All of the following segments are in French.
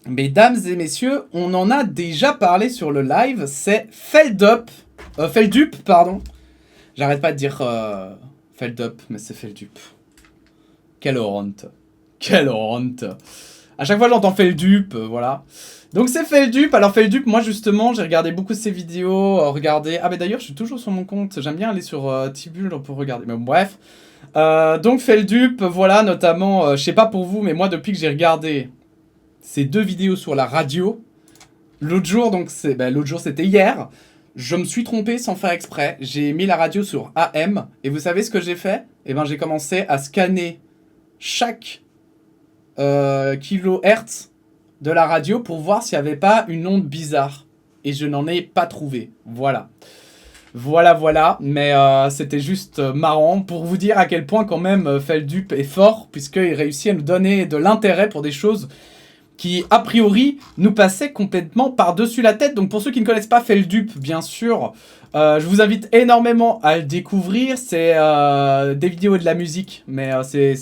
Mesdames et messieurs, on en a déjà parlé sur le live, c'est Feldup, pardon. J'arrête pas de dire Feldup, mais c'est Feldup. Quelle honte. Quelle honte. À chaque fois j'entends Feldup, voilà. Donc c'est Feldup. Alors Feldup, moi justement, j'ai regardé beaucoup de ses vidéos, regardez... Ah mais d'ailleurs, je suis toujours sur mon compte, j'aime bien aller sur Tibul pour regarder, mais bref. Donc Feldup, voilà, notamment, je sais pas pour vous, mais moi depuis que j'ai regardé ces 2 vidéos sur la radio, l'autre jour, donc l'autre jour c'était hier, je me suis trompé sans faire exprès, j'ai mis la radio sur AM, et vous savez ce que j'ai fait? Eh ben j'ai commencé à scanner chaque kilohertz de la radio pour voir s'il n'y avait pas une onde bizarre. Et je n'en ai pas trouvé. Voilà. Voilà. Mais c'était juste marrant pour vous dire à quel point quand même Feldup est fort, puisqu'il réussit à nous donner de l'intérêt pour des choses qui, a priori, nous passaient complètement par-dessus la tête. Donc pour ceux qui ne connaissent pas Feldup, bien sûr, je vous invite énormément à le découvrir. C'est des vidéos et de la musique, mais c'est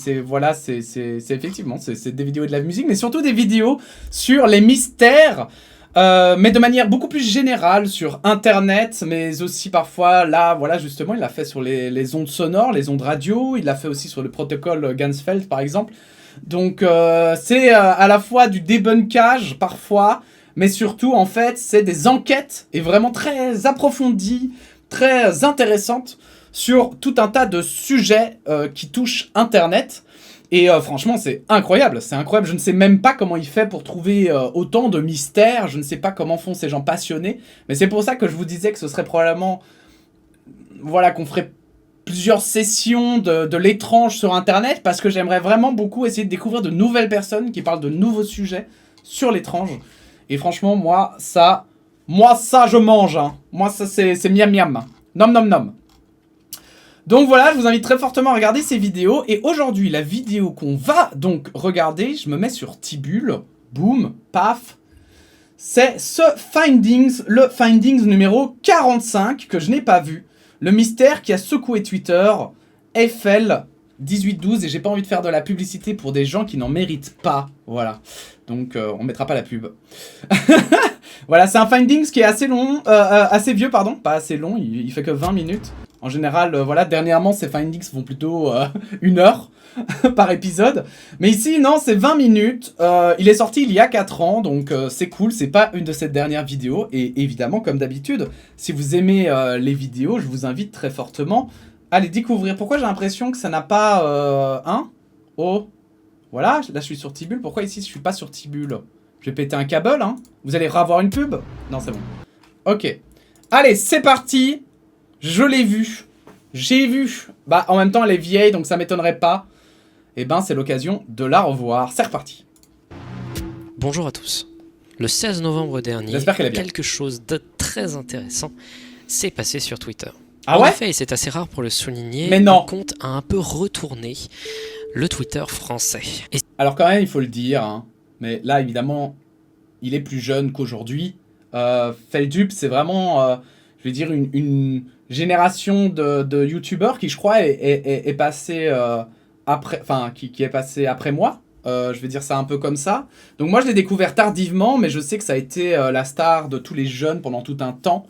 effectivement, c'est des vidéos et de la musique, mais surtout des vidéos sur les mystères, mais de manière beaucoup plus générale sur Internet, mais aussi parfois, là, voilà, justement, il l'a fait sur les ondes sonores, les ondes radio, il l'a fait aussi sur le protocole Ganzfeld, par exemple. Donc c'est à la fois du débunkage parfois, mais surtout en fait c'est des enquêtes et vraiment très approfondies, très intéressantes sur tout un tas de sujets qui touchent Internet. Et franchement c'est incroyable, je ne sais même pas comment il fait pour trouver autant de mystères, je ne sais pas comment font ces gens passionnés, mais c'est pour ça que je vous disais que ce serait probablement, voilà, qu'on ferait plusieurs sessions de l'étrange sur Internet, parce que j'aimerais vraiment beaucoup essayer de découvrir de nouvelles personnes qui parlent de nouveaux sujets sur l'étrange. Et franchement, moi ça je mange, hein. Moi ça c'est miam miam. Nom nom nom. Donc voilà, je vous invite très fortement à regarder ces vidéos. Et aujourd'hui, la vidéo qu'on va donc regarder, je me mets sur Tibul, boum, paf. C'est le Findings numéro 45 que je n'ai pas vu. Le mystère qui a secoué Twitter, Eiffel1812, et j'ai pas envie de faire de la publicité pour des gens qui n'en méritent pas, voilà. Donc on mettra pas la pub. Voilà, c'est un Findings qui est assez long, assez vieux, pardon, pas assez long, il fait que 20 minutes. En général, voilà, dernièrement, ces Findings font plutôt 1 heure par épisode. Mais ici, non, c'est 20 minutes. Il est sorti il y a 4 ans, donc c'est cool. C'est pas une de ces dernières vidéos. Et évidemment, comme d'habitude, si vous aimez les vidéos, je vous invite très fortement à les découvrir. Pourquoi j'ai l'impression que ça n'a pas... Oh, voilà, là je suis sur Tibul. Pourquoi ici je suis pas sur Tibul? Je vais péter un câble, hein. Vous allez revoir une pub? Non, c'est bon. Ok. Allez, c'est parti. Je l'ai vue. J'ai vu. Bah, en même temps, elle est vieille, donc ça m'étonnerait pas. Et ben, c'est l'occasion de la revoir. C'est reparti. Bonjour à tous. Le 16 novembre dernier, quelque chose de très intéressant s'est passé sur Twitter. Ah en ouais? effet, et c'est assez rare pour le souligner, mais non. le compte a un peu retourné le Twitter français. Et... Alors quand même, il faut le dire, hein, mais là, évidemment, il est plus jeune qu'aujourd'hui. Feldup, c'est vraiment, je vais dire, une génération de youtubeurs qui, je crois, est passée après, enfin, qui est passée après moi. Je vais dire ça un peu comme ça. Donc moi, je l'ai découvert tardivement, mais je sais que ça a été la star de tous les jeunes pendant tout un temps.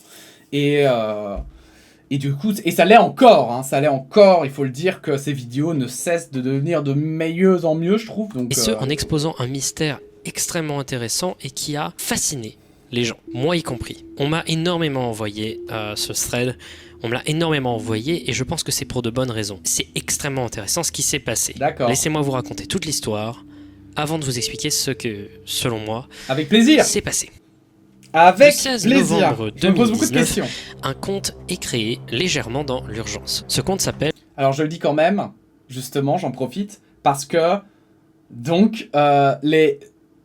Et du coup, et ça l'est encore, hein, ça l'est encore, il faut le dire que ces vidéos ne cessent de devenir de mieux en mieux, je trouve. Donc, et ce, en exposant un mystère extrêmement intéressant et qui a fasciné les gens, moi y compris. On m'a énormément envoyé ce thread, on me l'a énormément envoyé et je pense que c'est pour de bonnes raisons. C'est extrêmement intéressant ce qui s'est passé. D'accord. Laissez-moi vous raconter toute l'histoire avant de vous expliquer ce que, selon moi, avec plaisir, s'est passé. Avec le 16 plaisir. novembre 2019, je me pose beaucoup de questions. Un compte est créé légèrement dans l'urgence. Ce compte s'appelle... Alors je le dis quand même, justement, j'en profite, parce que, donc,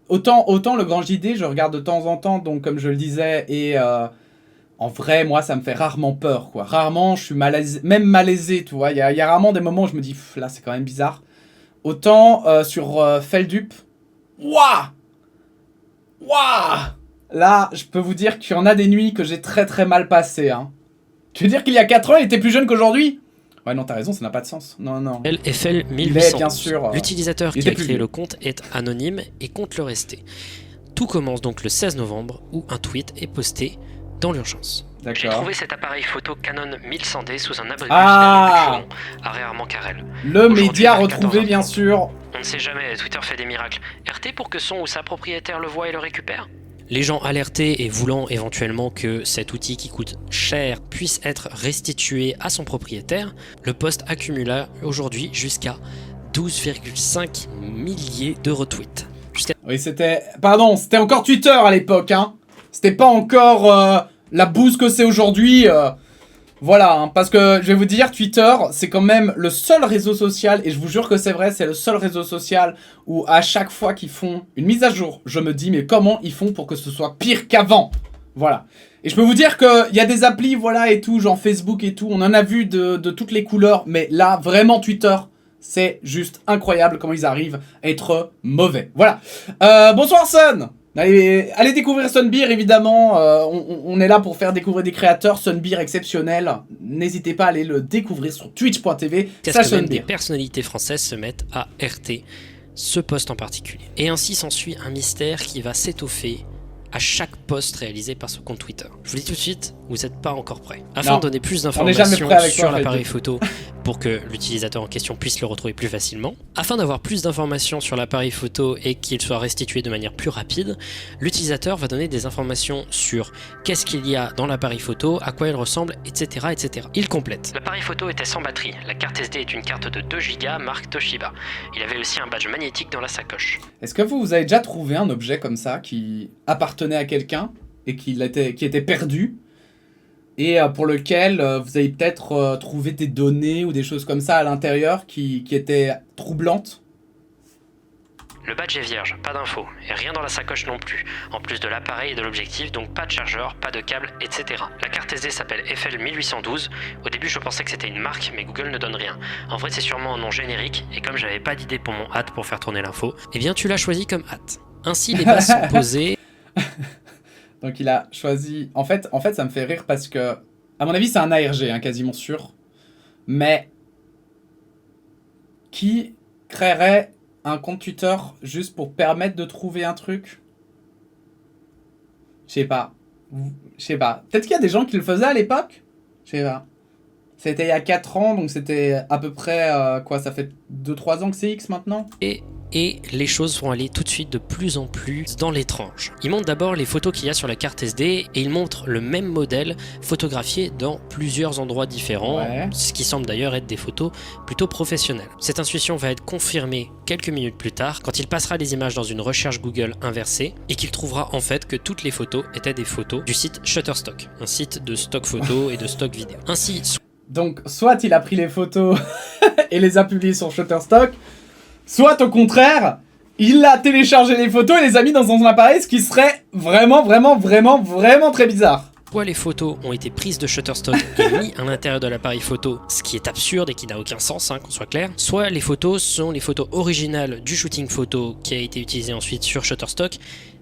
autant le grand JD, je regarde de temps en temps, donc comme je le disais, et en vrai, moi, ça me fait rarement peur, quoi. Rarement, je suis même malaisé, tu vois. Il y a rarement des moments où je me dis, là, c'est quand même bizarre. Autant sur Feldup, waouh, là, je peux vous dire qu'il y en a des nuits que j'ai très très mal passées, hein. Tu veux dire qu'il y a 4 ans, il était plus jeune qu'aujourd'hui? Ouais, non, t'as raison, ça n'a pas de sens. Non, non. FL1800. Il est, bien sûr. L'utilisateur qui a créé le compte est anonyme et compte le rester. Tout commence donc le 16 novembre où un tweet est posté dans l'urgence. J'ai trouvé cet appareil photo Canon 1100D sous un abri à Réarmont Carrel. Le média retrouvé bien sûr. On ne sait jamais, Twitter fait des miracles. RT pour que son ou sa propriétaire le voit et le récupère. Les gens alertés et voulant éventuellement que cet outil qui coûte cher puisse être restitué à son propriétaire, le post accumula aujourd'hui jusqu'à 12,5 milliers de retweets. Oui, c'était encore Twitter à l'époque, hein. C'était pas encore la bouse que c'est aujourd'hui. Voilà, hein, parce que je vais vous dire, Twitter, c'est quand même le seul réseau social, et je vous jure que c'est vrai, c'est le seul réseau social où à chaque fois qu'ils font une mise à jour, je me dis, mais comment ils font pour que ce soit pire qu'avant? Voilà. Et je peux vous dire qu'il y a des applis, voilà, et tout, genre Facebook et tout, on en a vu de toutes les couleurs, mais là, vraiment, Twitter, c'est juste incroyable comment ils arrivent à être mauvais. Voilà. Bonsoir, Sun. Allez découvrir Sunbeer, évidemment. On est là pour faire découvrir des créateurs. Sunbeer exceptionnel. N'hésitez pas à aller le découvrir sur twitch.tv. Qu'est-ce que même des personnalités françaises se mettent à RT ce post en particulier. Et ainsi s'ensuit un mystère qui va s'étoffer à chaque post réalisé par ce compte Twitter. Je vous dis tout de suite, vous n'êtes pas encore prêts. Afin de donner plus d'informations sur l'appareil photo pour que l'utilisateur en question puisse le retrouver plus facilement, afin d'avoir plus d'informations sur l'appareil photo et qu'il soit restitué de manière plus rapide, l'utilisateur va donner des informations sur qu'est-ce qu'il y a dans l'appareil photo, à quoi il ressemble, etc. etc. Il complète. L'appareil photo était sans batterie. La carte SD est une carte de 2 Go marque Toshiba. Il avait aussi un badge magnétique dans la sacoche. Est-ce que vous avez déjà trouvé un objet comme ça qui appartenait à quelqu'un et qui était perdu et pour lequel vous avez peut-être trouvé des données ou des choses comme ça à l'intérieur qui étaient troublantes? Le badge est vierge, pas d'infos, et rien dans la sacoche non plus, en plus de l'appareil et de l'objectif, donc pas de chargeur, pas de câble, etc. La carte SD s'appelle FL1812, au début je pensais que c'était une marque, mais Google ne donne rien. En vrai c'est sûrement un nom générique, et comme j'avais pas d'idée pour mon hâte pour faire tourner l'info, eh bien tu l'as choisi comme hâte. Ainsi les bases sont posées... Donc il a choisi... En fait, ça me fait rire parce que... À mon avis, c'est un ARG, hein, quasiment sûr. Mais... Qui créerait un compte Twitter juste pour permettre de trouver un truc? Je sais pas. Peut-être qu'il y a des gens qui le faisaient à l'époque? Je sais pas. C'était il y a 4 ans, donc c'était à peu près... ça fait 2-3 ans que c'est X maintenant? Et les choses vont aller tout de suite de plus en plus dans l'étrange. Il montre d'abord les photos qu'il y a sur la carte SD et il montre le même modèle photographié dans plusieurs endroits différents, ce qui semble d'ailleurs être des photos plutôt professionnelles. Cette intuition va être confirmée quelques minutes plus tard quand il passera les images dans une recherche Google inversée et qu'il trouvera en fait que toutes les photos étaient des photos du site Shutterstock, un site de stock photo et de stock vidéo. Ainsi, donc soit il a pris les photos et les a publiées sur Shutterstock, soit au contraire, il a téléchargé les photos et les a mis dans son appareil, ce qui serait vraiment très bizarre. Soit les photos ont été prises de Shutterstock et mis à l'intérieur de l'appareil photo, ce qui est absurde et qui n'a aucun sens, hein, qu'on soit clair. Soit les photos sont les photos originales du shooting photo qui a été utilisé ensuite sur Shutterstock,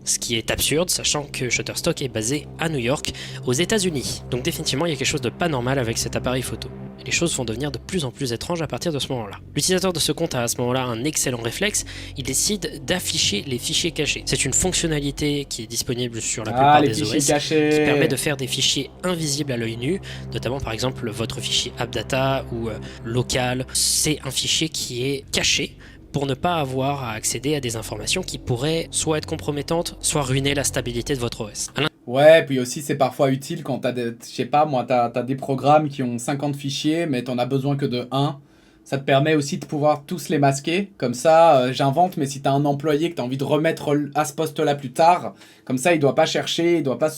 ce qui est absurde, sachant que Shutterstock est basé à New York, aux États-Unis. Donc définitivement, il y a quelque chose de pas normal avec cet appareil photo. Et les choses vont devenir de plus en plus étranges à partir de ce moment-là. L'utilisateur de ce compte a à ce moment-là un excellent réflexe, il décide d'afficher les fichiers cachés. C'est une fonctionnalité qui est disponible sur la plupart des OS, qui permet de faire des fichiers invisibles à l'œil nu, notamment par exemple votre fichier AppData ou local. C'est un fichier qui est caché, pour ne pas avoir à accéder à des informations qui pourraient soit être compromettantes, soit ruiner la stabilité de votre OS. Ouais, puis aussi c'est parfois utile quand t'as des, je sais pas moi, t'as des programmes qui ont 50 fichiers, mais t'en as besoin que de 1. Ça te permet aussi de pouvoir tous les masquer. Comme ça, j'invente, mais si t'as un employé que t'as envie de remettre à ce poste-là plus tard, comme ça il doit pas chercher, il doit pas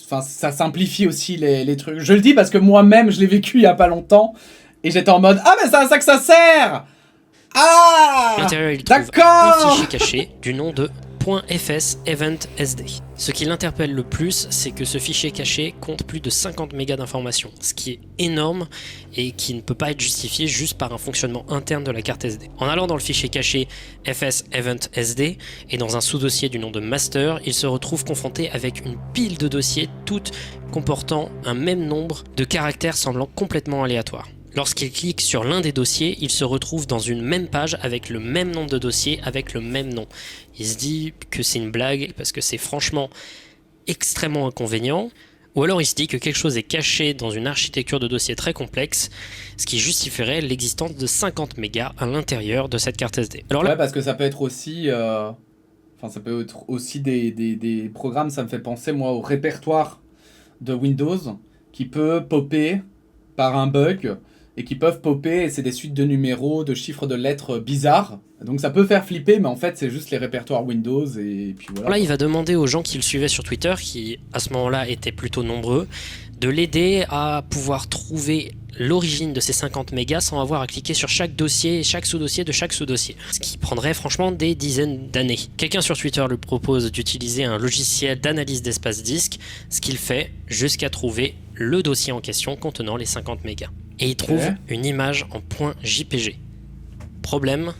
Enfin, ça simplifie aussi les trucs. Je le dis parce que moi-même, je l'ai vécu il y a pas longtemps, et j'étais en mode « Ah, mais c'est à ça que ça sert !» Ah, à l'intérieur, il trouve un fichier caché du nom de .fs event sd. Ce qui l'interpelle le plus, c'est que ce fichier caché compte plus de 50 mégas d'informations, ce qui est énorme et qui ne peut pas être justifié juste par un fonctionnement interne de la carte SD. En allant dans le fichier caché fs event sd et dans un sous-dossier du nom de master, il se retrouve confronté avec une pile de dossiers, toutes comportant un même nombre de caractères semblant complètement aléatoires. Lorsqu'il clique sur l'un des dossiers, il se retrouve dans une même page avec le même nombre de dossiers, avec le même nom. Il se dit que c'est une blague parce que c'est franchement extrêmement inconvénient. Ou alors il se dit que quelque chose est caché dans une architecture de dossier très complexe, ce qui justifierait l'existence de 50 mégas à l'intérieur de cette carte SD. Alors là, Ouais, parce que ça peut être aussi... Enfin, ça peut être aussi des programmes, ça me fait penser, moi, au répertoire de Windows, qui peut popper par un bug, et qui peuvent popper, et c'est des suites de numéros, de chiffres, de lettres bizarres. Donc ça peut faire flipper, mais en fait, c'est juste les répertoires Windows, et puis voilà. là, il va demander aux gens qui le suivaient sur Twitter, qui à ce moment-là étaient plutôt nombreux, de l'aider à pouvoir trouver l'origine de ces 50 mégas sans avoir à cliquer sur chaque dossier et chaque sous-dossier de chaque sous-dossier. Ce qui prendrait franchement des dizaines d'années. Quelqu'un sur Twitter lui propose d'utiliser un logiciel d'analyse d'espace disque, ce qu'il fait jusqu'à trouver le dossier en question contenant les 50 mégas. Et il trouve une image en .jpg. Problème,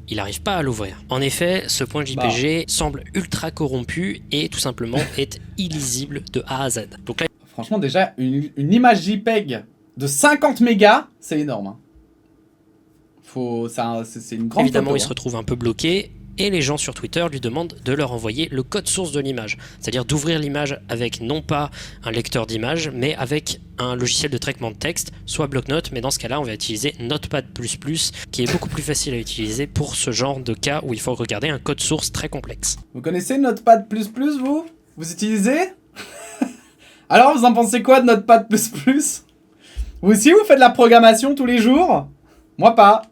il n'arrive pas à l'ouvrir. En effet, ce .jpg semble ultra corrompu et tout simplement est illisible de A à Z. Donc là, franchement, déjà, une image JPEG de 50 mégas, c'est énorme. Hein. C'est une grande évidemment, photo, il se retrouve un peu bloqué et les gens sur Twitter lui demandent de leur envoyer le code source de l'image. C'est-à-dire d'ouvrir l'image avec non pas un lecteur d'image, mais avec un logiciel de traitement de texte, soit bloc-notes, mais dans ce cas-là, on va utiliser Notepad++, qui est beaucoup plus facile à utiliser pour ce genre de cas où il faut regarder un code source très complexe. Vous connaissez Notepad++, vous? Vous utilisez? Alors, vous en pensez quoi de Notepad++? Vous aussi, vous faites de la programmation tous les jours? Moi, pas.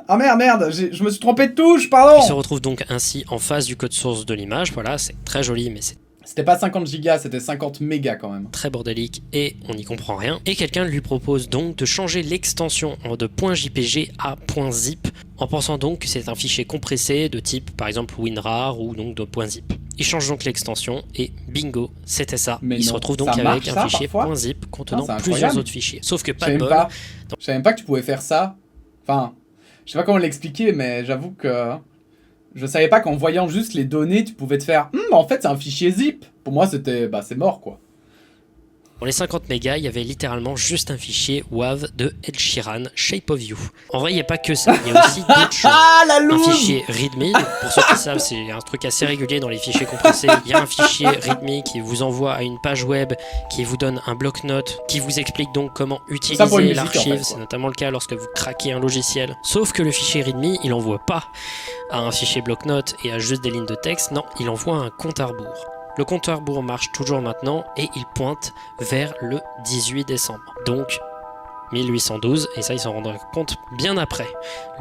Ah merde, je me suis trompé de touche, pardon. Il se retrouve donc ainsi en face du code source de l'image. Voilà, c'est très joli, mais c'est C'était pas 50 gigas, c'était 50 mégas quand même. très bordélique et on n'y comprend rien. Et quelqu'un lui propose donc de changer l'extension de .jpg à .zip, en pensant donc que c'est un fichier compressé de type par exemple WinRAR ou donc de .zip. Il change donc l'extension et bingo, c'était ça. Mais il se non, retrouve donc ça avec marche, un ça, fichier parfois .zip contenant c'est plusieurs incroyable. autres fichiers. Sauf que Je pas savais de même bol. pas. Je savais même pas que tu pouvais faire ça. Enfin, je sais pas comment l'expliquer, mais j'avoue que je savais pas qu'en voyant juste les données, tu pouvais te faire en fait, c'est un fichier zip. Pour moi, c'était c'est mort quoi. Pour les 50 mégas, il y avait littéralement juste un fichier WAV de Ed Sheeran, Shape of You. En vrai, il n'y a pas que ça, il y a aussi d'autres choses. Ah, la Un loose. fichier README, pour ceux qui savent, c'est un truc assez régulier dans les fichiers compressés. Il y a un fichier README qui vous envoie à une page web, qui vous donne un bloc-notes, qui vous explique donc comment Ça pour une utiliser musique, l'archive. en fait, quoi. C'est notamment le cas lorsque vous craquez un logiciel. Sauf que le fichier README, il envoie pas à un fichier bloc-notes et à juste des lignes de texte. Non, il envoie un compte à rebours. Le compte à rebours marche toujours maintenant et il pointe vers le 18 décembre. Donc 1812, et ça ils s'en rendront compte bien après.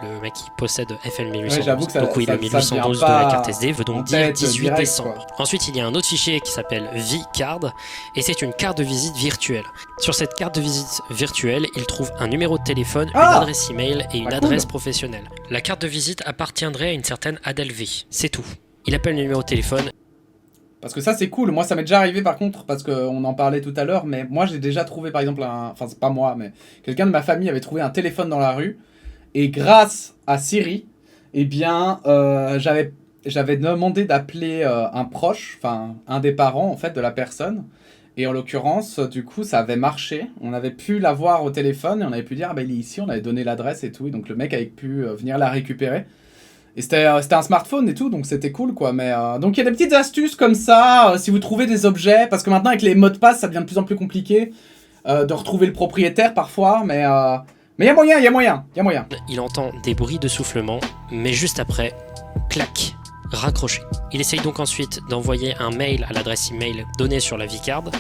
Le mec qui possède FL 1812. Ouais, j'avoue que ça- donc oui, ça- le ça 1812 vient de la pas carte SD veut en donc dire tête 18 direct, décembre. quoi. Ensuite, il y a un autre fichier qui s'appelle vCard, et c'est une carte de visite virtuelle. Sur cette carte de visite virtuelle, il trouve un numéro de téléphone, une adresse email et une Ah, adresse cool. professionnelle. La carte de visite appartiendrait à une certaine Adèle V. C'est tout. Il appelle le numéro de téléphone. Parce que ça c'est cool, moi ça m'est déjà arrivé par contre, parce qu'on en parlait tout à l'heure, mais moi j'ai déjà trouvé par exemple enfin c'est pas moi, mais quelqu'un de ma famille avait trouvé un téléphone dans la rue, et grâce à Siri, eh bien j'avais demandé d'appeler un proche, enfin un des parents en fait de la personne, et en l'occurrence du coup ça avait marché, on avait pu la voir au téléphone, et on avait pu dire ah bah il est ici, on avait donné l'adresse et tout, et donc le mec avait pu venir la récupérer. Et c'était un smartphone et tout, donc c'était cool quoi. Mais donc il y a des petites astuces comme ça, si vous trouvez des objets, parce que maintenant avec les mots de passe ça devient de plus en plus compliqué de retrouver le propriétaire parfois, mais il y a moyen, il y a moyen. Il entend des bruits de soufflement, mais juste après, clac, raccroché. Il essaye donc ensuite d'envoyer un mail à l'adresse email donnée sur la vCard,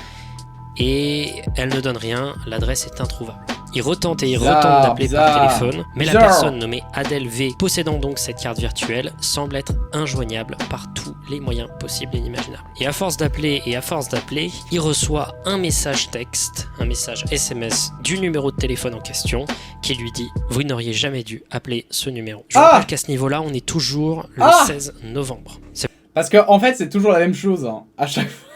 et elle ne donne rien, l'adresse est introuvable. Il retente et il Bizarre, retente d'appeler par bizarre. téléphone, mais la Bizarre. personne nommée Adèle V, possédant donc cette carte virtuelle, semble être injoignable par tous les moyens possibles et inimaginables. Et à force d'appeler, il reçoit un message texte, un message SMS du numéro de téléphone en question, qui lui dit « Vous n'auriez jamais dû appeler ce numéro ». Je rappelle qu'à ce niveau-là, on est toujours le 16 novembre. C'est Parce que en fait c'est toujours la même chose, hein. À chaque fois.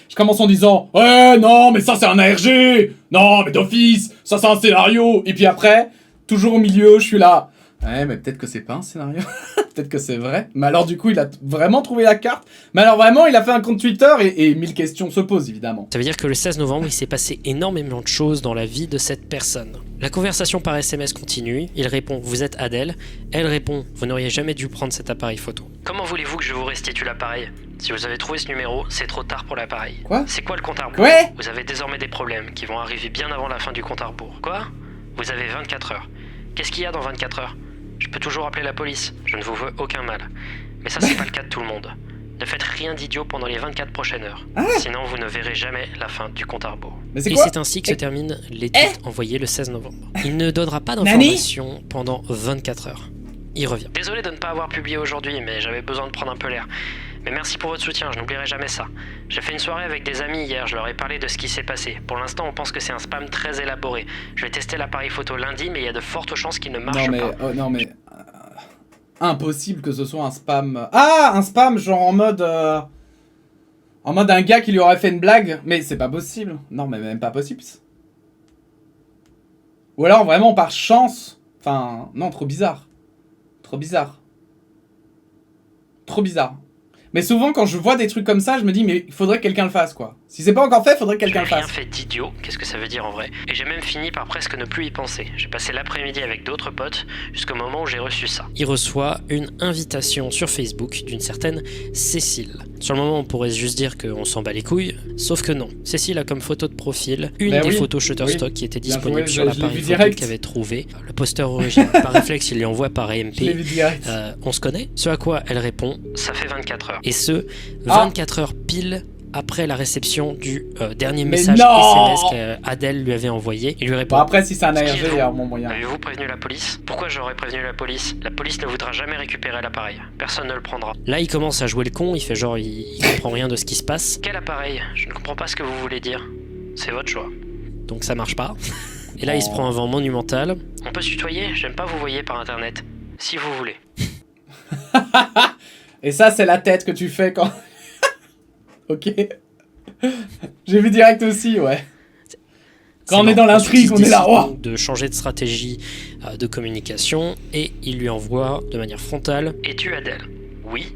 Je commence en disant ouais non mais ça c'est un ARG, non mais d'office, ça c'est un scénario, et puis après, toujours au milieu je suis là, Ouais, mais peut-être que c'est pas un scénario. Peut-être que c'est vrai. Mais alors, du coup, il a vraiment trouvé la carte. Mais alors, vraiment, il a fait un compte Twitter et 1000 questions se posent, évidemment. Ça veut dire que le 16 novembre, il s'est passé énormément de choses dans la vie de cette personne. La conversation par SMS continue. Il répond « Vous êtes Adèle ». Elle répond « Vous n'auriez jamais dû prendre cet appareil photo ». Comment voulez-vous que je vous restitue l'appareil ? Si vous avez trouvé ce numéro, c'est trop tard pour l'appareil. Quoi ? C'est quoi le compte à rebours ? Ouais. Vous avez désormais des problèmes qui vont arriver bien avant la fin du compte à rebours. Quoi ? Vous avez 24 heures. Qu'est-ce qu'il y a dans 24 heures ? Je peux toujours appeler la police, je ne vous veux aucun mal. Mais ça, c'est pas le cas de tout le monde. Ne faites rien d'idiot pendant les 24 prochaines heures. Sinon, vous ne verrez jamais la fin du compte à rebours. Mais c'est Et quoi ? c'est ainsi que se termine l'étude envoyée le 16 novembre. Il ne donnera pas d'informations pendant 24 heures. Il revient. Désolé de ne pas avoir publié aujourd'hui, mais j'avais besoin de prendre un peu l'air. Mais merci pour votre soutien, je n'oublierai jamais ça. J'ai fait une soirée avec des amis hier, je leur ai parlé de ce qui s'est passé. Pour l'instant, on pense que c'est un spam très élaboré. Je vais tester l'appareil photo lundi, mais il y a de fortes chances qu'il ne marche pas. Non mais... impossible que ce soit un spam... Ah, un spam genre en mode... En mode un gars qui lui aurait fait une blague. Mais c'est pas possible. Non, mais même pas possible. Ou alors vraiment par chance. Enfin, non, trop bizarre. Trop bizarre. Trop bizarre. Mais souvent, quand je vois des trucs comme ça, je me dis, mais il faudrait que quelqu'un le fasse, quoi. Si c'est pas encore fait, il faudrait que quelqu'un le fasse. J'ai rien fait d'idiot, qu'est-ce que ça veut dire en vrai ? Et j'ai même fini par presque ne plus y penser. J'ai passé l'après-midi avec d'autres potes, jusqu'au moment où j'ai reçu ça. Il reçoit une invitation sur Facebook d'une certaine Cécile. Sur le moment, on pourrait juste dire qu'on s'en bat les couilles, sauf que non. Cécile a comme photo de profil une des photos Shutterstock qui était disponible sur l'appareil photo qu'avait trouvé le posteur original. Par réflexe, il lui envoie par AMP. On se connaît ? Ce à quoi elle répond, ça fait 24 heures. Et ce, 24 heures pile après la réception du dernier message SMS qu'Adèle lui avait envoyé. Il lui répond... Bon, après, si c'est un ARG, il y a mon moyen. Avez-vous prévenu la police ? Pourquoi j'aurais prévenu la police ? La police ne voudra jamais récupérer l'appareil. Personne ne le prendra. Là, il commence à jouer le con, il fait genre, il comprend rien de ce qui se passe. Quel appareil ? Je ne comprends pas ce que vous voulez dire. C'est votre choix. Donc ça marche pas. Et là, il se prend un vent monumental. On peut se tutoyer ? J'aime pas vous voyez par internet. Si vous voulez. Et ça, c'est la tête que tu fais quand... Ok. J'ai vu direct aussi, ouais. Quand on est dans l'intrigue, on est là. Oh, de changer de stratégie de communication et il lui envoie de manière frontale « Es-tu Adèle ? Oui.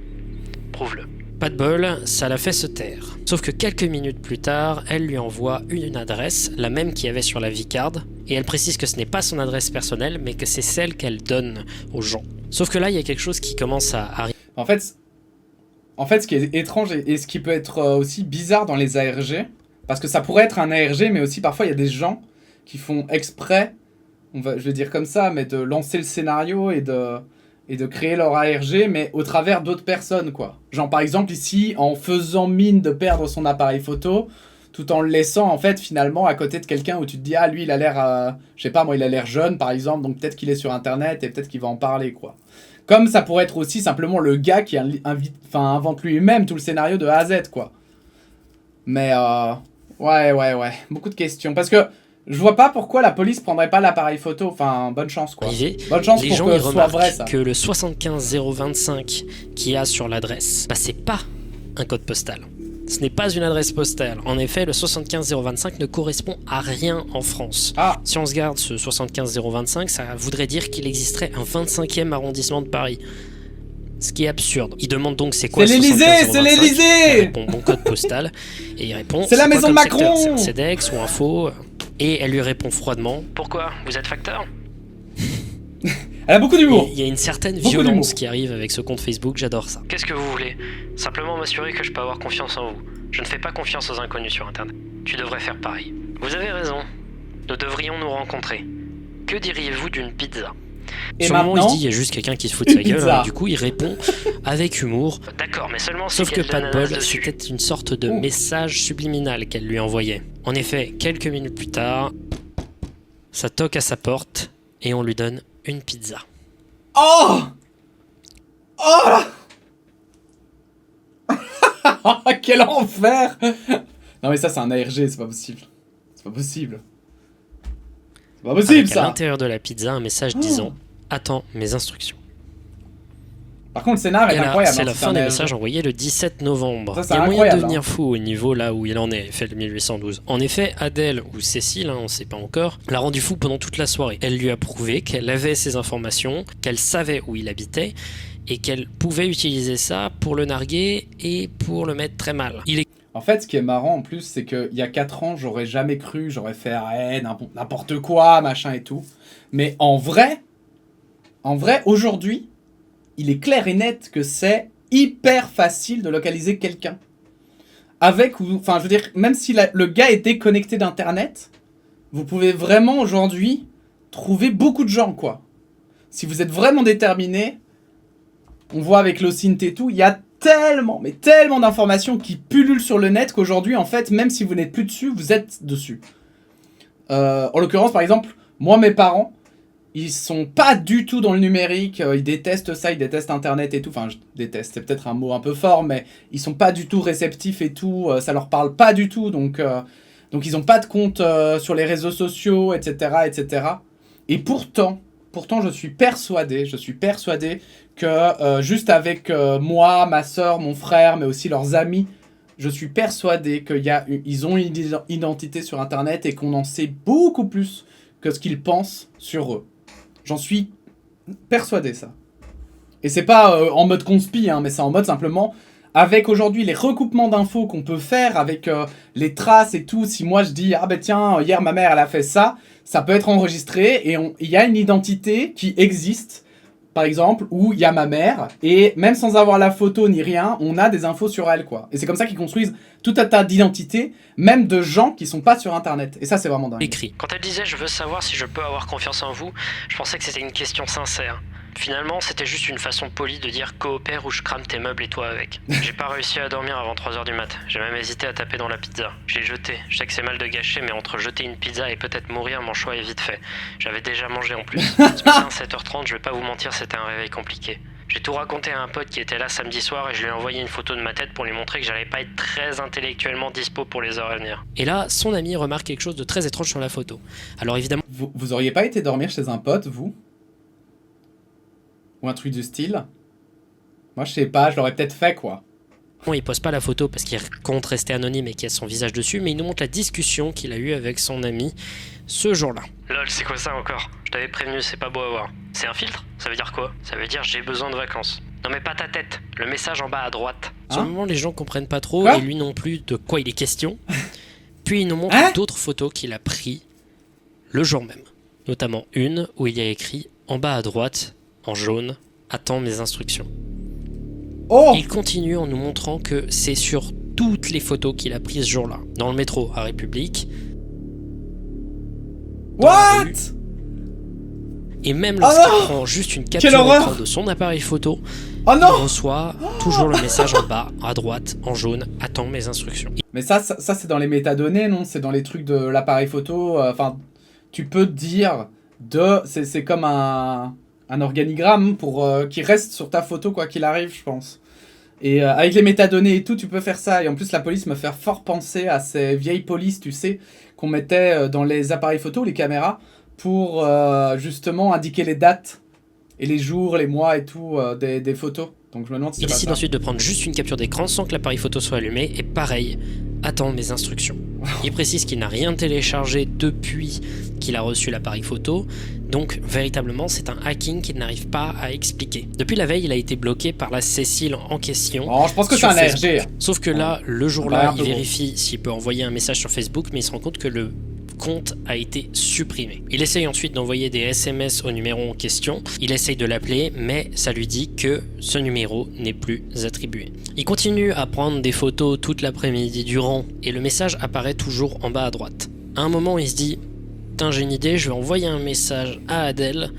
Prouve-le. » Pas de bol, ça la fait se taire. Sauf que quelques minutes plus tard, elle lui envoie une adresse, la même qu'il y avait sur la Vcard, et elle précise que ce n'est pas son adresse personnelle, mais que c'est celle qu'elle donne aux gens. Sauf que là, il y a quelque chose qui commence à arriver. En fait, ce qui est étrange et ce qui peut être aussi bizarre dans les ARG, parce que ça pourrait être un ARG, mais aussi parfois il y a des gens qui font exprès, je vais dire comme ça, mais de lancer le scénario et de créer leur ARG, mais au travers d'autres personnes, quoi. Genre par exemple ici, en faisant mine de perdre son appareil photo, tout en le laissant en fait finalement à côté de quelqu'un où tu te dis ah lui il a l'air, je sais pas moi il a l'air jeune par exemple, donc peut-être qu'il est sur internet et peut-être qu'il va en parler, quoi. Comme ça pourrait être aussi simplement le gars qui invente lui-même tout le scénario de A à Z, quoi. Mais ouais, beaucoup de questions. Parce que je vois pas pourquoi la police prendrait pas l'appareil photo. Enfin, bonne chance, quoi. Bonne chance pour que ce soit vrai, ça. Que le 75025 qu'il y a sur l'adresse, bah c'est pas un code postal. Ce n'est pas une adresse postale. En effet, le 75025 ne correspond à rien en France. Si on se garde ce 75025, ça voudrait dire qu'il existerait un 25e arrondissement de Paris. Ce qui est absurde. Il demande donc c'est quoi c'est l'Elysée, c'est l'Elysée. Il répond bon code postal. Et il répond c'est la maison de Macron. C'est un CEDEX ou un faux. Et elle lui répond froidement pourquoi ? Vous êtes facteur ? Elle a beaucoup d'humour. Il y a une certaine violence qui arrive avec ce compte Facebook, j'adore ça. Qu'est-ce que vous voulez ? Simplement m'assurer que je peux avoir confiance en vous. Je ne fais pas confiance aux inconnus sur internet. Tu devrais faire pareil. Vous avez raison. Nous devrions nous rencontrer. Que diriez-vous d'une pizza ? Et sur le moment, il se dit il y a juste quelqu'un qui se fout de sa gueule. Hein, du coup, il répond avec humour. D'accord, mais seulement si. Sauf que pas de bol, c'était une sorte de message subliminal qu'elle lui envoyait. En effet, quelques minutes plus tard, ça toque à sa porte et on lui donne une pizza. Oh quel enfer. Non mais ça c'est un ARG, c'est pas possible. C'est pas possible. C'est pas possible. Avec ça. À l'intérieur de la pizza, un message disant attends mes instructions. Par contre, le scénar est Et là, incroyable. c'est hein, la si fin des un- messages envoyés le 17 novembre. Ça, c'est Il y a moyen de incroyable, devenir hein. fou au niveau là où il en est, fait le 1812. En effet, Adèle, ou Cécile, on ne sait pas encore, l'a rendu fou pendant toute la soirée. Elle lui a prouvé qu'elle avait ses informations, qu'elle savait où il habitait, et qu'elle pouvait utiliser ça pour le narguer et pour le mettre très mal. En fait, ce qui est marrant en plus, c'est qu'il y a 4 ans, j'aurais jamais cru, j'aurais fait n'importe quoi, machin et tout. Mais en vrai, aujourd'hui, il est clair et net que c'est hyper facile de localiser quelqu'un. Enfin, je veux dire, même si le gars est déconnecté d'internet, vous pouvez vraiment aujourd'hui trouver beaucoup de gens, quoi. Si vous êtes vraiment déterminé, on voit avec l'OSINT et tout, il y a tellement d'informations qui pullulent sur le net qu'aujourd'hui, en fait, même si vous n'êtes plus dessus, vous êtes dessus. En l'occurrence, par exemple, moi, mes parents, ils sont pas du tout dans le numérique, ils détestent ça, ils détestent Internet et tout. Enfin, je déteste, c'est peut-être un mot un peu fort, mais ils sont pas du tout réceptifs et tout, ça leur parle pas du tout, donc ils ont pas de compte sur les réseaux sociaux, etc., etc. Et pourtant, je suis persuadé que juste avec moi, ma soeur, mon frère, mais aussi leurs amis, je suis persuadé qu'ils ont une identité sur Internet et qu'on en sait beaucoup plus que ce qu'ils pensent sur eux. J'en suis persuadé, ça. Et c'est pas en mode conspi, hein, mais c'est en mode simplement, avec aujourd'hui les recoupements d'infos qu'on peut faire, avec les traces et tout, si moi je dis, ah ben tiens, hier ma mère elle a fait ça, ça peut être enregistré, et il y a une identité qui existe, par exemple, où il y a ma mère, et même sans avoir la photo ni rien, on a des infos sur elle, quoi. Et c'est comme ça qu'ils construisent tout un tas d'identités, même de gens qui sont pas sur Internet. Et ça, c'est vraiment dingue. Écrit. Quand elle disait « je veux savoir si je peux avoir confiance en vous », je pensais que c'était une question sincère. Finalement, c'était juste une façon polie de dire « coopère ou je crame tes meubles et toi avec ». J'ai pas réussi à dormir avant 3h du mat. J'ai même hésité à taper dans la pizza. Je l'ai jetée. Je sais que c'est mal de gâcher, mais entre jeter une pizza et peut-être mourir, mon choix est vite fait. J'avais déjà mangé en plus. Ce matin, 7h30, je vais pas vous mentir, c'était un réveil compliqué. J'ai tout raconté à un pote qui était là samedi soir et je lui ai envoyé une photo de ma tête pour lui montrer que j'allais pas être très intellectuellement dispo pour les heures à venir. Et là, son ami remarque quelque chose de très étrange sur la photo. Alors évidemment... Vous auriez pas été dormir chez un pote, vous ? Ou un truc du style ? Moi, je sais pas, je l'aurais peut-être fait, quoi. Bon, il pose pas la photo parce qu'il compte rester anonyme et qu'il y a son visage dessus, mais il nous montre la discussion qu'il a eue avec son ami ce jour-là. Lol, c'est quoi ça encore ? Je t'avais prévenu, c'est pas beau à voir. C'est un filtre ? Ça veut dire quoi ? Ça veut dire j'ai besoin de vacances. Non mais pas ta tête, le message en bas à droite. Sur le moment, les gens comprennent pas trop, et lui non plus de quoi il est question. Puis il nous montre d'autres photos qu'il a prises le jour même. Notamment une où il y a écrit en bas à droite, en jaune, attends mes instructions. Oh ! Il continue en nous montrant que c'est sur toutes les photos qu'il a prises ce jour-là. Dans le métro à République. What ? Et même lorsqu'il prend juste une capture d'écran de son appareil photo, il reçoit toujours le message en bas, à droite, en jaune, attends mes instructions. Mais ça c'est dans les métadonnées, non ? C'est dans les trucs de l'appareil photo. Enfin, tu peux dire c'est comme un organigramme pour qui reste sur ta photo quoi qu'il arrive, je pense. Et avec les métadonnées et tout, tu peux faire ça. Et en plus, la police me fait fort penser à ces vieilles polices, tu sais, qu'on mettait dans les appareils photo, les caméras, pour justement indiquer les dates et les jours, les mois et tout des photos. Donc je me demande si il décide ensuite de prendre juste une capture d'écran sans que l'appareil photo soit allumé, et pareil, attends mes instructions. Il précise qu'il n'a rien téléchargé depuis qu'il a reçu l'appareil photo, donc véritablement c'est un hacking qu'il n'arrive pas à expliquer. Depuis la veille, il a été bloqué par la Cécile en question. Oh, je pense que c'est un ARG. Sauf que là, le jour-là, il vérifie s'il peut envoyer un message sur Facebook, mais il se rend compte que le compte a été supprimé. Il essaye ensuite d'envoyer des SMS au numéro en question. Il essaye de l'appeler, mais ça lui dit que ce numéro n'est plus attribué. Il continue à prendre des photos toute l'après-midi durant, et le message apparaît toujours en bas à droite. À un moment, il se dit « Putain, j'ai une idée, je vais envoyer un message à Adèle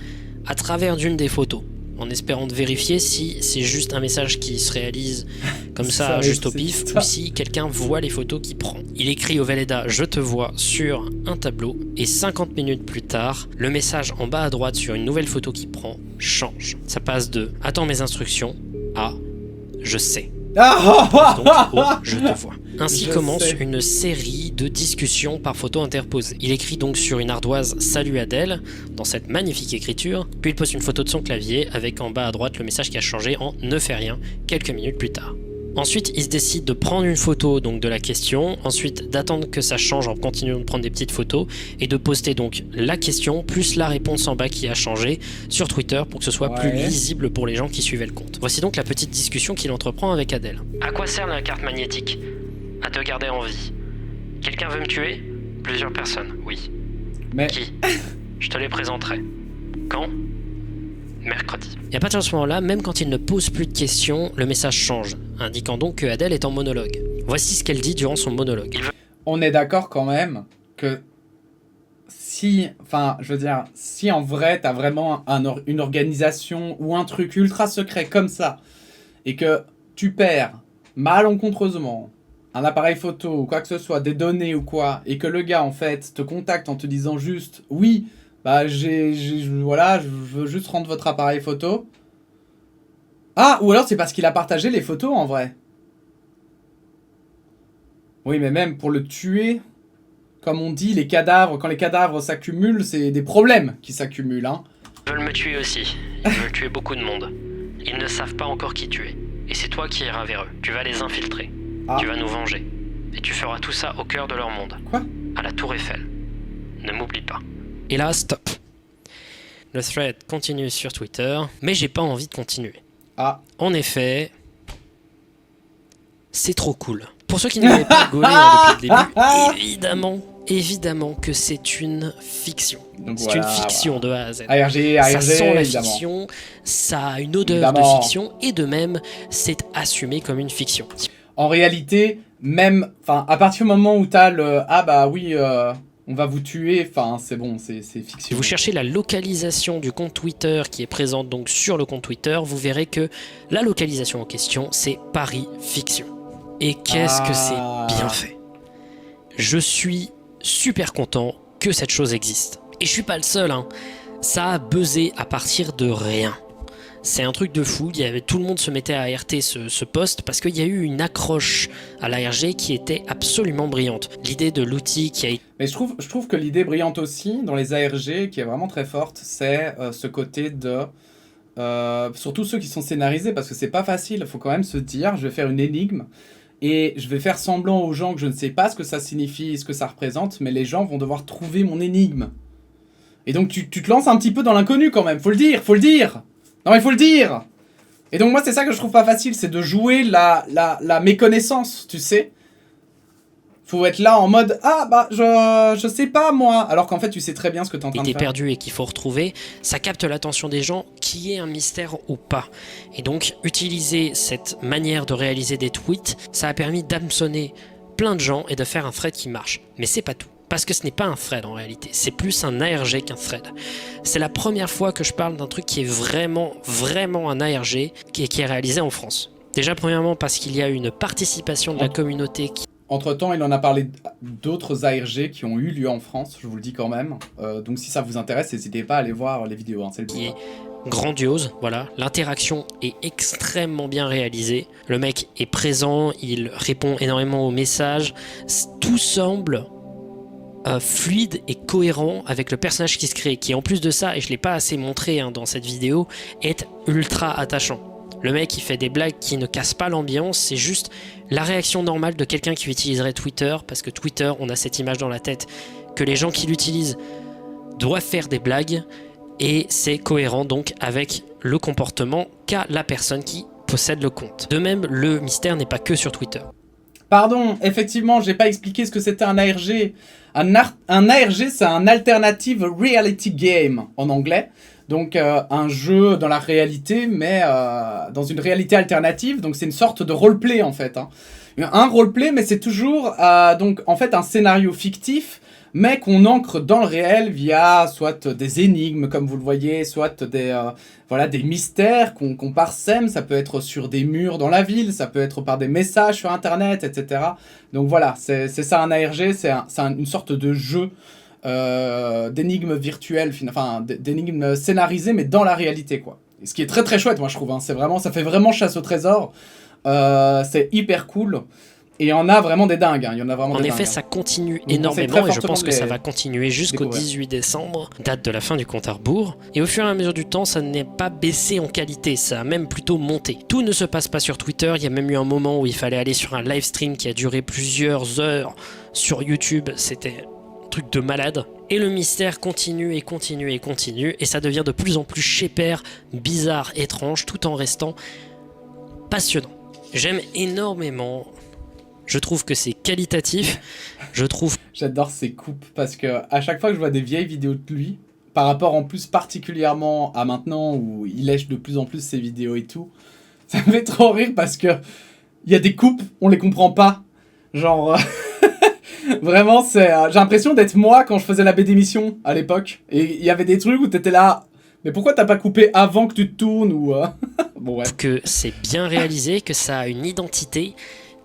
à travers d'une des photos. » En espérant de vérifier si c'est juste un message qui se réalise comme ça, juste au pif, ou si quelqu'un voit les photos qu'il prend. Il écrit au Velleda « Je te vois » sur un tableau, et 50 minutes plus tard, le message en bas à droite sur une nouvelle photo qu'il prend change. Ça passe de « Attends mes instructions » à « Je sais ». Donc, oh, je te vois. Ainsi Je commence sais. une série de discussions par photo interposées. Il écrit donc sur une ardoise Salut Adèle, dans cette magnifique écriture, puis il poste une photo de son clavier avec en bas à droite le message qui a changé en Ne fais rien quelques minutes plus tard. Ensuite, il se décide de prendre une photo donc de la question, ensuite d'attendre que ça change en continuant de prendre des petites photos et de poster donc la question plus la réponse en bas qui a changé sur Twitter pour que ce soit plus lisible pour les gens qui suivaient le compte. Voici donc la petite discussion qu'il entreprend avec Adèle. À quoi sert la carte magnétique ? À te garder en vie. Quelqu'un veut me tuer ? Plusieurs personnes, oui. Mais Qui ? Je te les présenterai. Quand ? Mercredi. Et à partir de ce moment-là, même quand il ne pose plus de questions, le message change, indiquant donc que Adèle est en monologue. Voici ce qu'elle dit durant son monologue. on est d'accord quand même que si, enfin, je veux dire, si en vrai t'as vraiment une organisation ou un truc ultra secret comme ça, et que tu perds malencontreusement un appareil photo ou quoi que ce soit, des données ou quoi, et que le gars en fait te contacte en te disant juste oui, bah voilà, je veux juste rendre votre appareil photo. Ah, ou alors c'est parce qu'il a partagé les photos en vrai. Oui, mais même pour le tuer, comme on dit, les cadavres, quand les cadavres s'accumulent, c'est des problèmes qui s'accumulent, hein. Ils veulent me tuer aussi. Ils veulent tuer beaucoup de monde. Ils ne savent pas encore qui tu es. Et c'est toi qui iras vers eux. Tu vas les infiltrer. Ah. Tu vas nous venger. Et tu feras tout ça au cœur de leur monde. Quoi ? À la Tour Eiffel. Ne m'oublie pas. Et là, stop. Le thread continue sur Twitter, mais j'ai pas envie de continuer. Ah. En effet, c'est trop cool. Pour ceux qui n'avaient pas rigolé depuis le début, évidemment que c'est une fiction. Donc C'est voilà, une fiction de A à Z. ARG, Ça sent la évidemment. fiction, ça a une odeur Évidemment. de fiction, et de même, c'est assumé comme une fiction. En réalité, même, enfin, à partir du moment où t'as le ah bah oui, on va vous tuer, enfin, c'est bon, c'est Si fiction. vous cherchez la localisation du compte Twitter qui est présente donc sur le compte Twitter, vous verrez que la localisation en question, c'est Paris Fiction. Et qu'est-ce que c'est bien fait. Je suis super content que cette chose existe. Et je suis pas le seul, hein. Ça a buzzé à partir de rien. C'est un truc de fou, tout le monde se mettait à RT ce post parce qu'il y a eu une accroche à l'ARG qui était absolument brillante. L'idée de l'outil qui a été... Mais je trouve que l'idée brillante aussi, dans les ARG, qui est vraiment très forte, c'est ce côté de... surtout ceux qui sont scénarisés, parce que c'est pas facile, il faut quand même se dire, je vais faire une énigme, et je vais faire semblant aux gens que je ne sais pas ce que ça signifie, ce que ça représente, mais les gens vont devoir trouver mon énigme. Et donc tu te lances un petit peu dans l'inconnu quand même, faut le dire. Non mais faut le dire. Et donc moi c'est ça que je trouve pas facile, c'est de jouer la méconnaissance, tu sais. Faut être là en mode ah bah je sais pas moi, alors qu'en fait tu sais très bien ce que t'es en train de faire. perdu et qu'il faut retrouver, ça capte l'attention des gens, qu'il y ait un mystère ou pas. Et donc utiliser cette manière de réaliser des tweets, ça a permis d'hameçonner plein de gens et de faire un thread qui marche. Mais c'est pas tout. Parce que ce n'est pas un thread en réalité, c'est plus un ARG qu'un thread. C'est la première fois que je parle d'un truc qui est vraiment un ARG qui est réalisé en France. Déjà premièrement parce qu'il y a une participation de la communauté qui... Entre-temps, il en a parlé d'autres ARG qui ont eu lieu en France, je vous le dis quand même. Donc si ça vous intéresse, n'hésitez pas à aller voir les vidéos, hein, c'est le but. Qui est grandiose, voilà. L'interaction est extrêmement bien réalisée. Le mec est présent, il répond énormément aux messages. Tout semble... fluide et cohérent avec le personnage qui se crée, qui en plus de ça, et je l'ai pas assez montré dans cette vidéo, est ultra attachant. Le mec il fait des blagues qui ne cassent pas l'ambiance, c'est juste la réaction normale de quelqu'un qui utiliserait Twitter, parce que Twitter, on a cette image dans la tête que les gens qui l'utilisent doivent faire des blagues, et c'est cohérent donc avec le comportement qu'a la personne qui possède le compte. De même, le mystère n'est pas que sur Twitter. Pardon, effectivement, j'ai pas expliqué ce que c'était un ARG. Un ARG, c'est un Alternative Reality Game en anglais. Donc un jeu dans la réalité, mais dans une réalité alternative. Donc c'est une sorte de roleplay en fait. Hein. Un roleplay, mais c'est toujours donc en fait un scénario fictif, mais qu'on ancre dans le réel via soit des énigmes, comme vous le voyez, soit des mystères qu'on parsème. Ça peut être sur des murs dans la ville, ça peut être par des messages sur Internet, etc. Donc voilà, c'est ça un ARG, c'est une sorte de jeu d'énigmes virtuelles, enfin d'énigmes scénarisées, mais dans la réalité, quoi. Et ce qui est très très chouette, moi je trouve. Hein, c'est vraiment, ça fait vraiment chasse au trésor. C'est hyper cool. Et il y en a vraiment des dingues, il y en a vraiment En des effet, dingues. ça continue Je vous conseille énormément très et je pense fortement que de ça les va continuer jusqu'au découvrir. 18 décembre, date de la fin du compte à rebours. Et au fur et à mesure du temps, ça n'est pas baissé en qualité, ça a même plutôt monté. Tout ne se passe pas sur Twitter, il y a même eu un moment où il fallait aller sur un live stream qui a duré plusieurs heures sur YouTube, c'était un truc de malade. Et le mystère continue et continue et continue, et ça devient de plus en plus chépère, bizarre, étrange, tout en restant passionnant. J'aime énormément. Je trouve que c'est qualitatif. Je trouve. J'adore ses coupes parce que à chaque fois que je vois des vieilles vidéos de lui, par rapport en plus particulièrement à maintenant où il lèche de plus en plus ses vidéos et tout, ça me fait trop rire parce que il y a des coupes, on les comprend pas. Genre vraiment c'est j'ai l'impression d'être moi quand je faisais la BD d'émission à l'époque et il y avait des trucs où t'étais là mais pourquoi t'as pas coupé avant que tu te tournes ou bon ouais. Que c'est bien réalisé, que ça a une identité.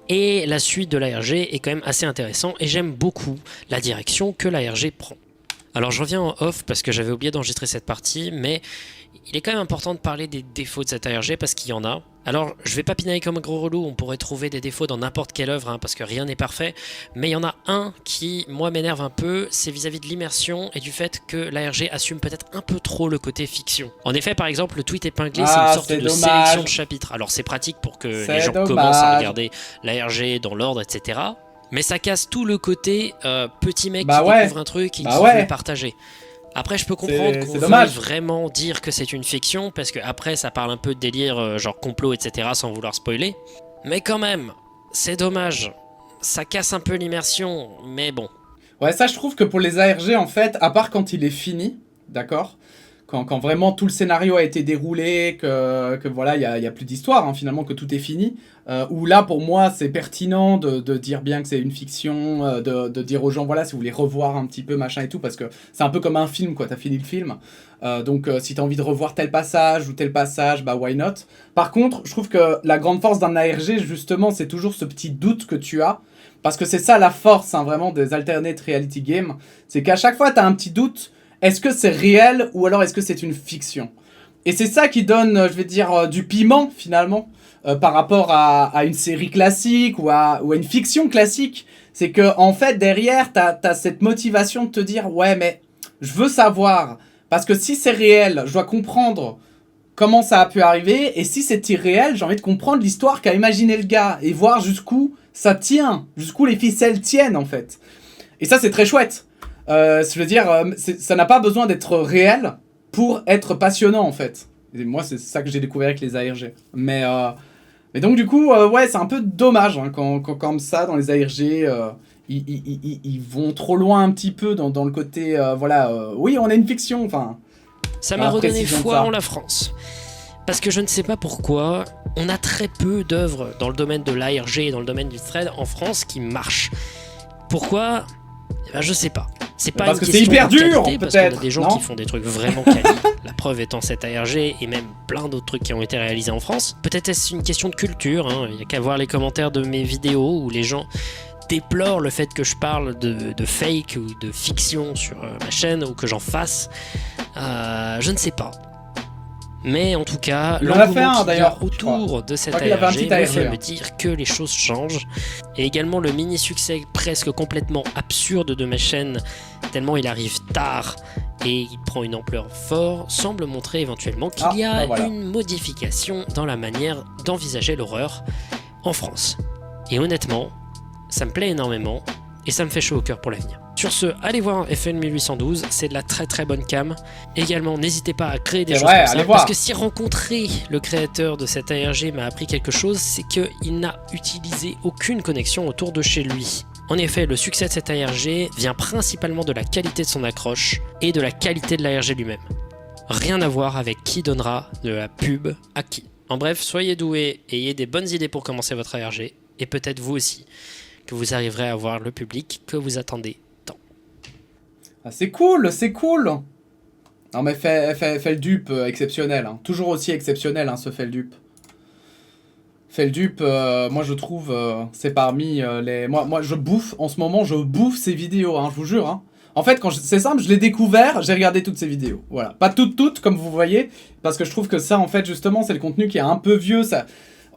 Et la suite de l'ARG est quand même assez intéressant et j'aime beaucoup la direction que l'ARG prend. Alors je reviens en off parce que j'avais oublié d'enregistrer cette partie, mais il est quand même important de parler des défauts de cette ARG parce qu'il y en a. Alors je vais pas pinailler comme un gros relou, on pourrait trouver des défauts dans n'importe quelle œuvre parce que rien n'est parfait, mais il y en a un qui moi m'énerve un peu, c'est vis-à-vis de l'immersion et du fait que l'ARG assume peut-être un peu trop le côté fiction. En effet par exemple le tweet épinglé c'est une sorte de sélection de chapitres, alors c'est pratique pour que les gens commencent à regarder l'ARG dans l'ordre etc. Mais ça casse tout le côté petit mec qui découvre un truc et qui veut le partager. Après, je peux comprendre qu'on veuille vraiment dire que c'est une fiction, parce que après, ça parle un peu de délire, genre complot, etc., sans vouloir spoiler. Mais quand même, c'est dommage. Ça casse un peu l'immersion, mais bon. Ouais, ça, je trouve que pour les ARG, en fait, à part quand il est fini, d'accord ? Quand vraiment tout le scénario a été déroulé, que voilà, il y a plus d'histoire, finalement, que tout est fini. Où là, pour moi, c'est pertinent de dire bien que c'est une fiction, de dire aux gens, voilà, si vous voulez revoir un petit peu, machin et tout, parce que c'est un peu comme un film, quoi, t'as fini le film. Donc, si t'as envie de revoir tel passage ou tel passage, bah, why not ? Par contre, je trouve que la grande force d'un ARG, justement, c'est toujours ce petit doute que tu as. Parce que c'est ça la force, vraiment, des alternate reality games. C'est qu'à chaque fois, t'as un petit doute. Est-ce que c'est réel ou alors est-ce que c'est une fiction ? Et c'est ça qui donne, je vais dire, du piment finalement par rapport à une série classique ou à une fiction classique. C'est que en fait derrière t'as cette motivation de te dire ouais mais je veux savoir parce que si c'est réel, je dois comprendre comment ça a pu arriver et si c'est irréel, j'ai envie de comprendre l'histoire qu'a imaginé le gars et voir jusqu'où ça tient, jusqu'où les ficelles tiennent en fait. Et ça c'est très chouette. Je veux dire, ça n'a pas besoin d'être réel pour être passionnant en fait. Et moi, c'est ça que j'ai découvert avec les ARG. Mais donc du coup, ouais, c'est un peu dommage quand comme ça, dans les ARG, ils vont trop loin un petit peu dans le côté, voilà, oui, on est une fiction, enfin... Ça m'a redonné foi en la France. Parce que je ne sais pas pourquoi, on a très peu d'œuvres dans le domaine de l'ARG et dans le domaine du thread en France qui marchent. Pourquoi ? Eh ben, je sais pas. C'est pas parce une que c'est question hyper de qualité, dur, parce peut-être. qu'on a des gens qui font des trucs vraiment quali. La preuve étant cette ARG et même plein d'autres trucs qui ont été réalisés en France. Peut-être est-ce une question de culture. Il n'y a qu'à voir les commentaires de mes vidéos où les gens déplorent le fait que je parle de fake ou de fiction sur ma chaîne ou que j'en fasse. Je ne sais pas. Mais en tout cas, l'engouement qu'il y a autour de cette ARG me fait me dire que les choses changent. Et également le mini-succès presque complètement absurde de ma chaîne, tellement il arrive tard et il prend une ampleur forte, semble montrer éventuellement qu'il y a une modification dans la manière d'envisager l'horreur en France. Et honnêtement, ça me plaît énormément et ça me fait chaud au cœur pour l'avenir. Sur ce, allez voir FN 1812, c'est de la très très bonne cam. Également, n'hésitez pas à créer des choses comme ça, parce que si rencontrer le créateur de cette ARG m'a appris quelque chose, c'est qu'il n'a utilisé aucune connexion autour de chez lui. En effet, le succès de cette ARG vient principalement de la qualité de son accroche et de la qualité de l'ARG lui-même. Rien à voir avec qui donnera de la pub à qui. En bref, soyez doués et ayez des bonnes idées pour commencer votre ARG, et peut-être vous aussi, que vous arriverez à avoir le public que vous attendez. Ah, c'est cool, c'est cool. Non mais fait le dupe exceptionnel, toujours aussi exceptionnel ce fait le dupe. Fait le dupe, moi je trouve c'est parmi les... Moi je bouffe, en ce moment je bouffe ces vidéos, je vous jure. En fait c'est simple, je l'ai découvert, j'ai regardé toutes ces vidéos, voilà. Pas toutes comme vous voyez, parce que je trouve que ça en fait justement c'est le contenu qui est un peu vieux, ça...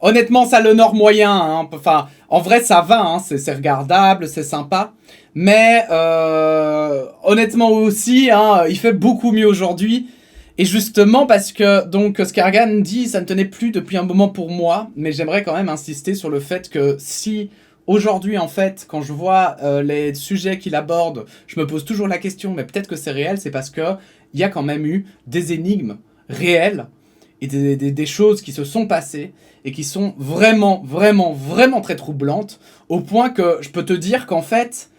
honnêtement, ça l'honore moyen. Hein. Enfin, en vrai, ça va. Hein. C'est regardable, c'est sympa. Mais honnêtement aussi, hein, il fait beaucoup mieux aujourd'hui. Et justement parce que donc Skargan dit ça ne tenait plus depuis un moment pour moi, mais j'aimerais quand même insister sur le fait que si aujourd'hui en fait quand je vois les sujets qu'il aborde, je me pose toujours la question mais peut-être que c'est réel, c'est parce que il y a quand même eu des énigmes réelles et des choses qui se sont passées et qui sont vraiment très troublantes au point que je peux te dire qu'en fait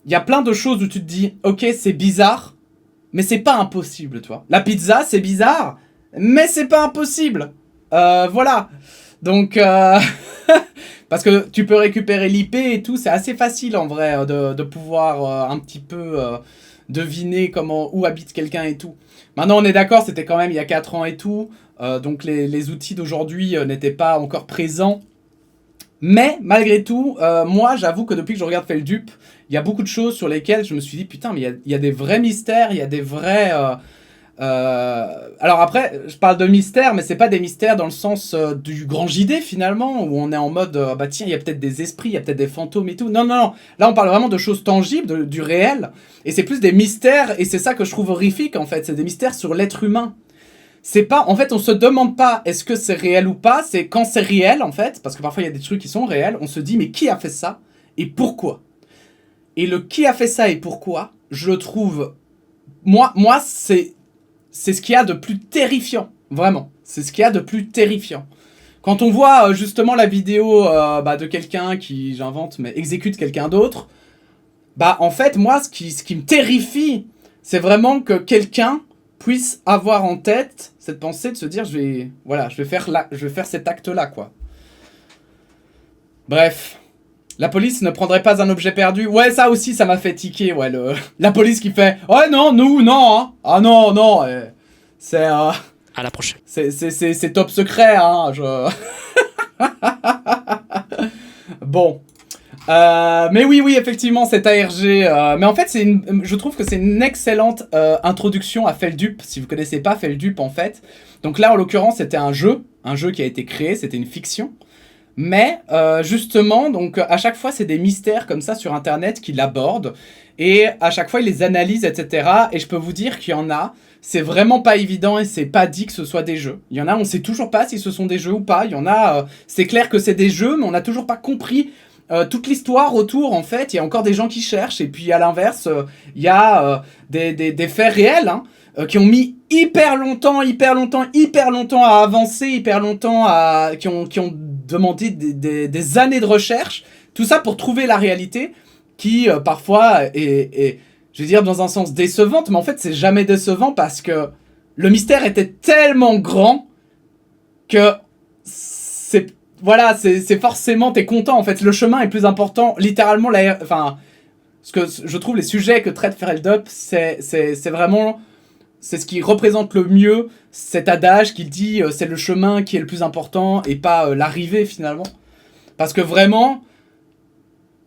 il y a plein de choses où tu te dis ok c'est bizarre. Mais c'est pas impossible, tu vois. La pizza, c'est bizarre, mais c'est pas impossible. Voilà. Donc, parce que tu peux récupérer l'IP et tout, c'est assez facile en vrai de pouvoir un petit peu deviner où habite quelqu'un et tout. Maintenant, on est d'accord, c'était quand même il y a 4 ans et tout. Donc les outils d'aujourd'hui n'étaient pas encore présents. Mais malgré tout, moi j'avoue que depuis que je regarde Feldup, il y a beaucoup de choses sur lesquelles je me suis dit putain mais il y a des vrais mystères, il y a des vrais... Alors après, je parle de mystères, mais c'est pas des mystères dans le sens du grand JD finalement, où on est en mode bah tiens, il y a peut-être des esprits, il y a peut-être des fantômes et tout. Non, non, non, là on parle vraiment de choses tangibles, du réel, et c'est plus des mystères, et c'est ça que je trouve horrifique en fait, c'est des mystères sur l'être humain. C'est pas, en fait, on se demande pas est-ce que c'est réel ou pas, c'est quand c'est réel en fait, parce que parfois il y a des trucs qui sont réels, on se dit mais qui a fait ça et pourquoi? Et le qui a fait ça et pourquoi, je le trouve, moi c'est ce qu'il y a de plus terrifiant, vraiment, c'est ce qu'il y a de plus terrifiant. Quand on voit justement la vidéo de quelqu'un qui, j'invente, mais exécute quelqu'un d'autre, bah en fait moi ce qui me terrifie, c'est vraiment que quelqu'un puisse avoir en tête cette pensée de se dire je vais faire cet acte là quoi. Bref, la police ne prendrait pas un objet perdu. Ouais, ça aussi ça m'a fait tiquer, ouais, la police qui fait ouais non nous non hein. Ah non non c'est à la prochaine. C'est top secret hein, Bon. Mais oui, effectivement, cet ARG. Mais en fait, je trouve que c'est une excellente introduction à Feldup. Si vous connaissez pas Feldup, en fait. Donc là, en l'occurrence, c'était un jeu qui a été créé. C'était une fiction. Mais justement, donc à chaque fois, c'est des mystères comme ça sur Internet qu'il aborde. Et à chaque fois, il les analyse, etc. Et je peux vous dire qu'il y en a. C'est vraiment pas évident et c'est pas dit que ce soit des jeux. Il y en a, on sait toujours pas si ce sont des jeux ou pas. Il y en a, c'est clair que c'est des jeux, mais on n'a toujours pas compris toute l'histoire autour. En fait, il y a encore des gens qui cherchent. Et puis à l'inverse, il y a des faits réels hein, qui ont mis hyper longtemps à avancer, qui ont demandé des années de recherche. Tout ça pour trouver la réalité qui parfois est je veux dire dans un sens décevante, mais en fait c'est jamais décevant parce que le mystère était tellement grand que c'est forcément t'es content en fait. Le chemin est plus important, littéralement ce que je trouve les sujets que traite Feldup, c'est vraiment c'est ce qui représente le mieux cet adage qui dit c'est le chemin qui est le plus important et pas l'arrivée finalement. Parce que vraiment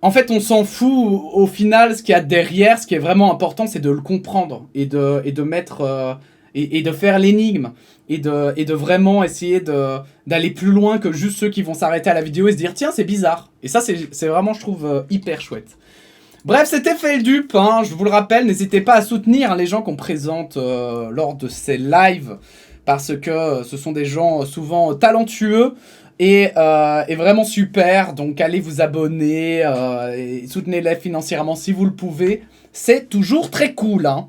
en fait, on s'en fout au final, ce qu'il y a derrière, ce qui est vraiment important, c'est de le comprendre et de mettre et de faire l'énigme et de vraiment essayer d'aller plus loin que juste ceux qui vont s'arrêter à la vidéo et se dire tiens, c'est bizarre. Et ça, c'est vraiment, je trouve, hyper chouette. Bref, c'était Feldup, hein, je vous le rappelle, n'hésitez pas à soutenir les gens qu'on présente lors de ces lives parce que ce sont des gens souvent talentueux. Et vraiment super, donc allez vous abonner et soutenez-les financièrement si vous le pouvez, c'est toujours très cool hein.